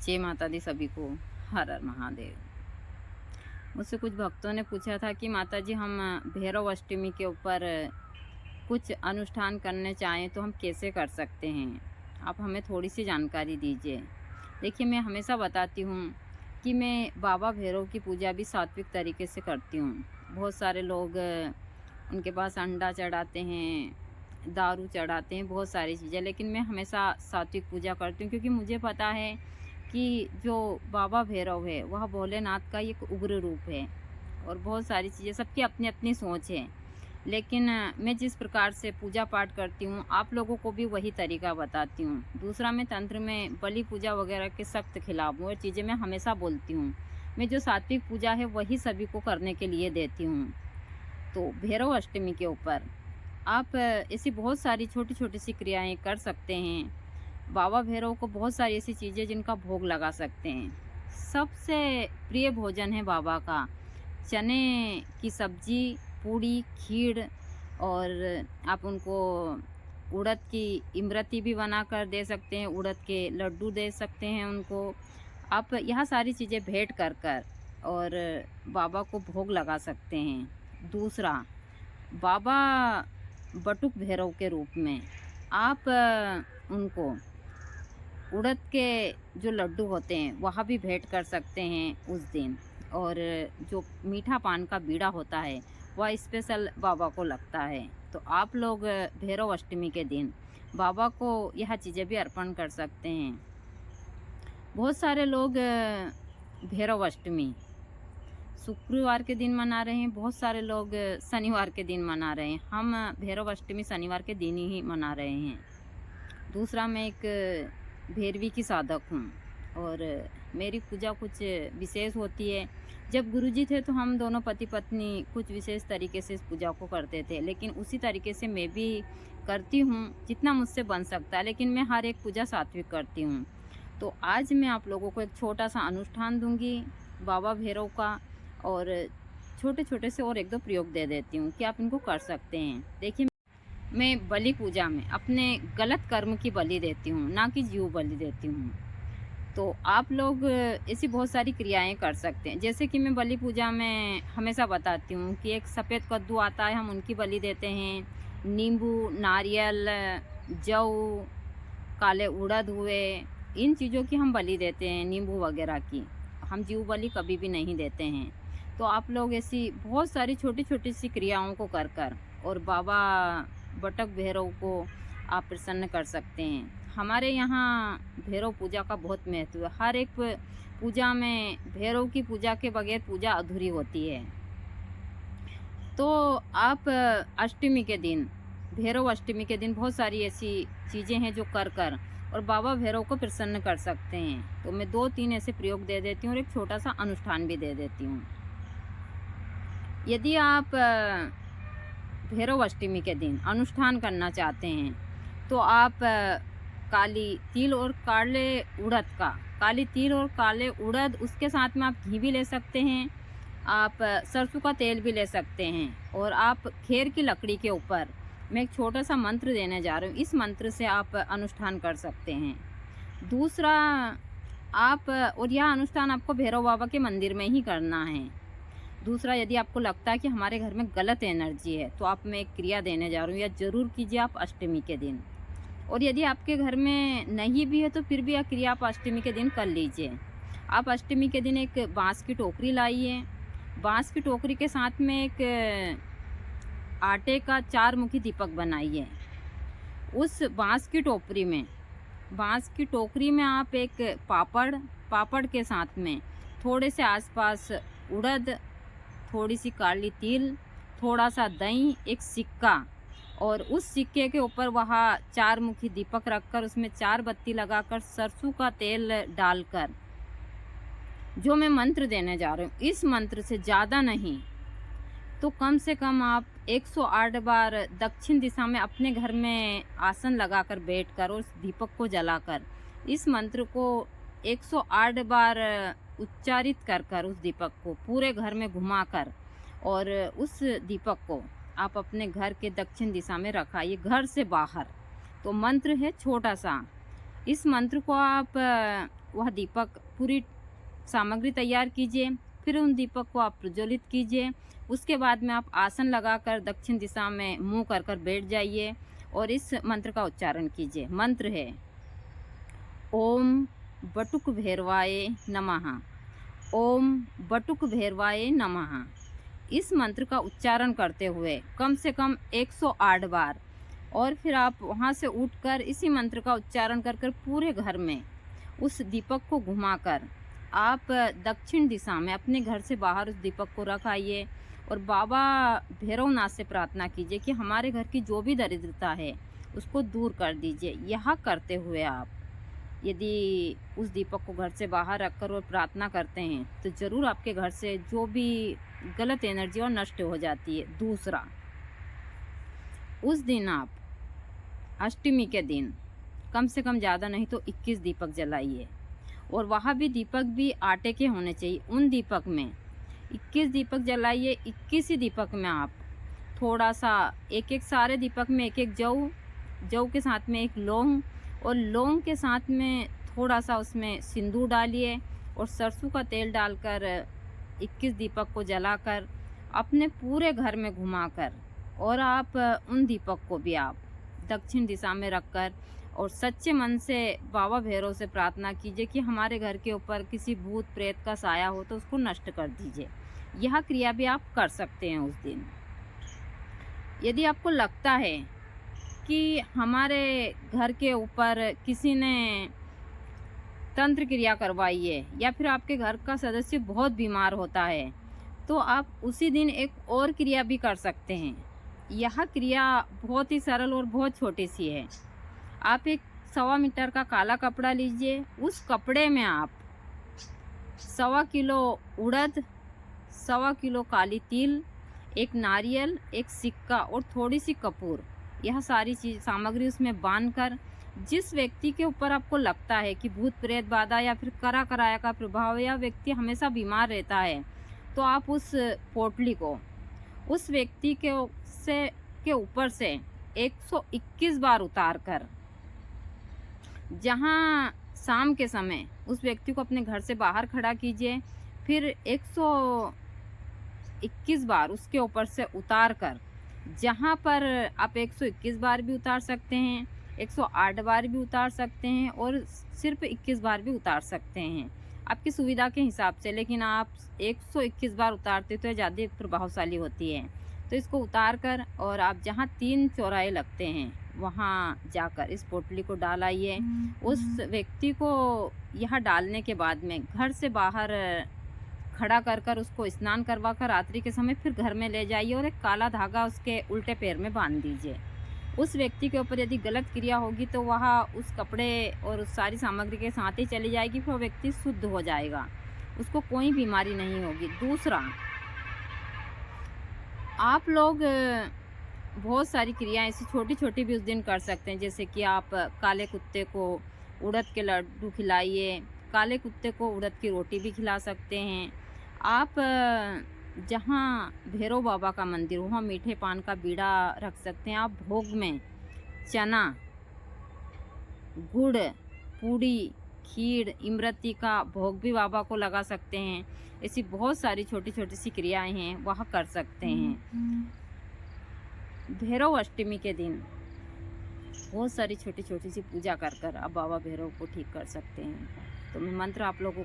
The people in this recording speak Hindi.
जय माता दी सभी को। हर हर महादेव। मुझसे कुछ भक्तों ने पूछा था कि माता जी हम भैरव अष्टमी के ऊपर कुछ अनुष्ठान करने चाहें तो हम कैसे कर सकते हैं, आप हमें थोड़ी सी जानकारी दीजिए। देखिए, मैं हमेशा बताती हूँ कि मैं बाबा भैरव की पूजा भी सात्विक तरीके से करती हूँ। बहुत सारे लोग उनके पास अंडा चढ़ाते हैं, दारू चढ़ाते हैं, बहुत सारी चीज़ें, लेकिन मैं हमेशा सात्विक पूजा करती हूँ क्योंकि मुझे पता है कि जो बाबा भैरव है वह भोलेनाथ का एक उग्र रूप है। और बहुत सारी चीज़ें, सबकी अपनी अपनी सोच है, लेकिन मैं जिस प्रकार से पूजा पाठ करती हूँ आप लोगों को भी वही तरीका बताती हूँ। दूसरा, मैं तंत्र में बलि पूजा वगैरह के सख्त खिलाफ हूँ और चीज़ें मैं हमेशा बोलती हूँ। मैं जो सात्विक पूजा है वही सभी को करने के लिए देती हूँ। तो भैरव अष्टमी के ऊपर आप ऐसी बहुत सारी छोटी छोटी सी क्रियाएं कर सकते हैं। बाबा भैरव को बहुत सारी ऐसी चीज़ें जिनका भोग लगा सकते हैं। सबसे प्रिय भोजन है बाबा का चने की सब्जी, पूड़ी, खीर, और आप उनको उड़द की इमरती भी बना कर दे सकते हैं, उड़द के लड्डू दे सकते हैं उनको। आप यह सारी चीज़ें भेंट कर कर और बाबा को भोग लगा सकते हैं। दूसरा, बाबा बटुक भैरव के रूप में आप उनको उड़द के जो लड्डू होते हैं वह भी भेंट कर सकते हैं उस दिन। और जो मीठा पान का बीड़ा होता है वह स्पेशल बाबा को लगता है। तो आप लोग भैरव अष्टमी के दिन बाबा को यह चीज़ें भी अर्पण कर सकते हैं। बहुत सारे लोग भैरव अष्टमी शुक्रवार के दिन मना रहे हैं, बहुत सारे लोग शनिवार के दिन मना रहे हैं। हम भैरव अष्टमी शनिवार के दिन ही मना रहे हैं। दूसरा, मैं एक भैरवी की साधक हूँ और मेरी पूजा कुछ विशेष होती है। जब गुरुजी थे तो हम दोनों पति पत्नी कुछ विशेष तरीके से इस पूजा को करते थे, लेकिन उसी तरीके से मैं भी करती हूँ जितना मुझसे बन सकता है, लेकिन मैं हर एक पूजा सात्विक करती हूँ। तो आज मैं आप लोगों को एक छोटा सा अनुष्ठान दूंगी बाबा भैरव का, और छोटे छोटे से और एक दो प्रयोग दे देती हूँ कि आप इनको कर सकते हैं। देखिए, मैं बलि पूजा में अपने गलत कर्म की बलि देती हूँ, ना कि जीव बलि देती हूँ। तो आप लोग ऐसी बहुत सारी क्रियाएं कर सकते हैं। जैसे कि मैं बलि पूजा में हमेशा बताती हूँ कि एक सफ़ेद कद्दू आता है, हम उनकी बलि देते हैं। नींबू, नारियल, जौ, काले उड़द हुए, इन चीज़ों की हम बलि देते हैं, नींबू वगैरह की। हम जीव बलि कभी भी नहीं देते हैं। तो आप लोग ऐसी बहुत सारी छोटी छोटी सी क्रियाओं को कर कर और बाबा बटक भैरव को आप प्रसन्न कर सकते हैं। हमारे यहाँ भैरव पूजा का बहुत महत्व है। हर एक पूजा में भैरव की पूजा के बगैर पूजा अधूरी होती है। तो आप अष्टमी के दिन, भैरव अष्टमी के दिन बहुत सारी ऐसी चीज़ें हैं जो कर कर और बाबा भैरव को प्रसन्न कर सकते हैं। तो मैं 2-3 ऐसे प्रयोग दे देती हूँ और एक छोटा सा अनुष्ठान भी दे देती हूँ। यदि आप भैरव अष्टमी के दिन अनुष्ठान करना चाहते हैं तो आप काली तिल और काले उड़द का, काली तिल और काले उड़द, उसके साथ में आप घी भी ले सकते हैं, आप सरसों का तेल भी ले सकते हैं। और आप खेर की लकड़ी के ऊपर मैं एक छोटा सा मंत्र देने जा रही हूँ, इस मंत्र से आप अनुष्ठान कर सकते हैं। दूसरा, आप और यह अनुष्ठान आपको भैरव बाबा के मंदिर में ही करना है। दूसरा, यदि आपको लगता है कि हमारे घर में गलत एनर्जी है तो आप मैं एक क्रिया देने जा रही हूँ, या ज़रूर कीजिए आप अष्टमी के दिन। और यदि आपके घर में नहीं भी है तो फिर भी यह क्रिया आप अष्टमी के दिन कर लीजिए। आप अष्टमी के दिन एक बांस की टोकरी लाइए, बांस की टोकरी के साथ में एक आटे का 4 मुखी दीपक बनाइए। उस बांस की टोकरी में आप एक पापड़ के साथ में थोड़े से आसपास उड़द, थोड़ी सी काली तिल, थोड़ा सा दही, एक सिक्का, और उस सिक्के के ऊपर वहाँ 4 मुखी दीपक रखकर उसमें 4 बत्ती लगाकर सरसों का तेल डालकर जो मैं मंत्र देने जा रही हूँ, इस मंत्र से ज़्यादा नहीं तो कम से कम आप 108 बार दक्षिण दिशा में अपने घर में आसन लगाकर बैठकर और उस दीपक को जलाकर इस मंत्र को 108 बार उच्चारित कर कर उस दीपक को पूरे घर में घुमाकर और उस दीपक को आप अपने घर के दक्षिण दिशा में रखाइए, घर से बाहर। तो मंत्र है छोटा सा। इस मंत्र को आप वह दीपक पूरी सामग्री तैयार कीजिए। फिर उन दीपक को आप प्रज्वलित कीजिए। उसके बाद में आप आसन लगाकर दक्षिण दिशा में मुंह कर कर बैठ जाइए और इस मंत्र का उच्चारण कीजिए। मंत्र है ओम बटुक भैरवाय नमः। ओम बटुक भैरवाय नमः। इस मंत्र का उच्चारण करते हुए कम से कम 108 बार, और फिर आप वहाँ से उठकर इसी मंत्र का उच्चारण कर कर पूरे घर में उस दीपक को घुमाकर आप दक्षिण दिशा में अपने घर से बाहर उस दीपक को रख आइए और बाबा भैरवनाथ से प्रार्थना कीजिए कि हमारे घर की जो भी दरिद्रता है उसको दूर कर दीजिए। यह करते हुए आप यदि उस दीपक को घर से बाहर रखकर और प्रार्थना करते हैं तो ज़रूर आपके घर से जो भी गलत एनर्जी और नष्ट हो जाती है। दूसरा, उस दिन आप अष्टमी के दिन कम से कम ज़्यादा नहीं तो 21 दीपक जलाइए, और वहाँ भी दीपक भी आटे के होने चाहिए। उन दीपक में 21 दीपक जलाइए। 21 ही दीपक में आप थोड़ा सा एक सारे दीपक में एक जौ के साथ में एक लौंग, और लौंग के साथ में थोड़ा सा उसमें सिंदूर डालिए और सरसों का तेल डालकर 21 दीपक को जलाकर अपने पूरे घर में घुमाकर, और आप उन दीपक को भी आप दक्षिण दिशा में रखकर और सच्चे मन से बाबा भैरव से प्रार्थना कीजिए कि हमारे घर के ऊपर किसी भूत प्रेत का साया हो तो उसको नष्ट कर दीजिए। यह क्रिया भी आप कर सकते हैं उस दिन। यदि आपको लगता है कि हमारे घर के ऊपर किसी ने तंत्र क्रिया करवाई है या फिर आपके घर का सदस्य बहुत बीमार होता है, तो आप उसी दिन एक और क्रिया भी कर सकते हैं। यह क्रिया बहुत ही सरल और बहुत छोटी सी है। आप एक 1.25 मीटर का काला कपड़ा लीजिए। उस कपड़े में आप 1.25 किलो उड़द, 1.25 किलो काली तिल, एक नारियल, एक सिक्का और थोड़ी सी कपूर, यह सारी चीज़ सामग्री उसमें बांधकर, जिस व्यक्ति के ऊपर आपको लगता है कि भूत प्रेत बाधा या फिर करा कराया का प्रभाव, या व्यक्ति हमेशा बीमार रहता है, तो आप उस पोटली को उस व्यक्ति के ऊपर से 121 बार उतार कर, जहाँ शाम के समय उस व्यक्ति को अपने घर से बाहर खड़ा कीजिए, फिर 121 बार उसके ऊपर से उतार कर, जहाँ पर आप 121 बार भी उतार सकते हैं, 108 बार भी उतार सकते हैं और सिर्फ 21 बार भी उतार सकते हैं, आपकी सुविधा के हिसाब से। लेकिन आप 121 बार उतारते तो ज़्यादा प्रभावशाली होती है। तो इसको उतार कर और आप जहाँ 3 चौराहे लगते हैं वहाँ जाकर इस पोटली को डाल आइए। उस व्यक्ति को यह डालने के बाद में घर से बाहर खड़ा कर उसको स्नान करवा कर रात्रि के समय फिर घर में ले जाइए और एक काला धागा उसके उल्टे पैर में बांध दीजिए। उस व्यक्ति के ऊपर यदि गलत क्रिया होगी तो वह उस कपड़े और उस सारी सामग्री के साथ ही चली जाएगी, फिर वो व्यक्ति शुद्ध हो जाएगा, उसको कोई बीमारी नहीं होगी। दूसरा, आप लोग बहुत सारी क्रियाएं ऐसी छोटी छोटी भी उस दिन कर सकते हैं, जैसे कि आप काले कुत्ते को उड़द के लड्डू खिलाइए, काले कुत्ते को उड़द की रोटी भी खिला सकते हैं। आप जहाँ भैरव बाबा का मंदिर वहाँ मीठे पान का बीड़ा रख सकते हैं। आप भोग में चना, गुड़, पूड़ी, खीर, इमरती का भोग भी बाबा को लगा सकते हैं। ऐसी बहुत सारी छोटी छोटी सी क्रियाएं हैं, वह कर सकते हैं। भैरव अष्टमी के दिन बहुत सारी छोटी छोटी सी पूजा कर कर आप बाबा भैरव को ठीक कर सकते हैं। तो मैं मंत्र आप लोगों को